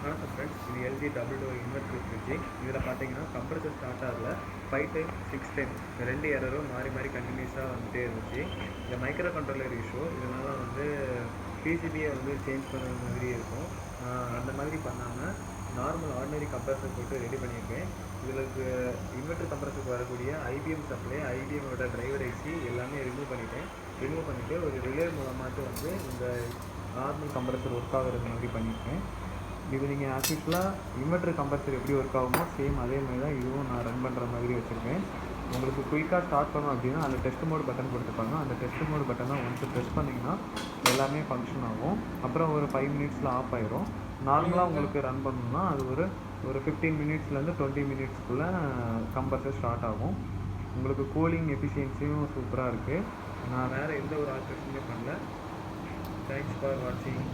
வணக்கம் ஃப்ரெண்ட்ஸ், இது LG double door inverter fridge. இதில் பார்த்தீங்கன்னா கம்ப்ரஸர் ஸ்டார்ட் ஆகல. 5 டைம் 6 டைம் 2 எரரும் மாறி மாறி கண்டினியூஸாக வந்துட்டே இருந்துச்சு. இந்த மைக்ரோ கண்ட்ரோலர் இஷ்யூ. இதனால் வந்து பிசிபியை வந்து சேஞ்ச் பண்ணுற மாதிரி இருக்கும். அந்த மாதிரி பண்ணாமல் நார்மல் ஆர்டினரி கம்ப்ரஸர் போட்டு ரெடி பண்ணியிருக்கேன். இதுக்கு இன்வெர்டர் கம்ப்ரஸருக்கு வரக்கூடிய ஐபிஎம் சப்ளை, ஐபிஎம்மோட டிரைவர் ஐசி எல்லாமே ரிமூவ் பண்ணிவிட்டு ஒரு ரிலே மூலமாட்டு வந்து இந்த நார்மல் கம்ப்ரஸர் ஒர்க் ஆகுறது மாதிரி பண்ணியிருக்கேன். இது நீங்கள் ஆஸ் யூஸ்வலாக இன்வெர்டர் கம்ப்ரஸர் எப்படி ஒர்க் ஆகுமோ சேம் அதே மாதிரி தான் இதுவும் நான் ரன் பண்ணுற மாதிரி வச்சுருக்கேன். உங்களுக்கு குயிக்காக ஸ்டார்ட் பண்ணோம் அப்படின்னா அந்த டெஸ்ட் மோட் பட்டன் கொடுத்துருப்பாங்க. அந்த டெஸ்ட் மோட் பட்டனை ஒன்ஸ் ப்ரெஸ் பண்ணிங்கன்னா எல்லாமே ஃபங்க்ஷன் ஆகும். அப்புறம் ஒரு 5 மினிட்ஸில் ஆஃப் ஆயிரும். நார்மலாக உங்களுக்கு ரன் பண்ணணும்னா அது ஒரு 15 மினிட்ஸ்லேருந்து 20 மினிட்ஸ்க்குள்ளே கம்ப்ரஸர் ஸ்டார்ட் ஆகும். உங்களுக்கு கூலிங் எஃபிஷியன்சியும் சூப்பராக இருக்குது. நான் வேறு எந்த ஒரு ஆல்ட்ரேஷனுமே பண்ணல. தேங்க்ஸ் ஃபார் வாட்சிங்.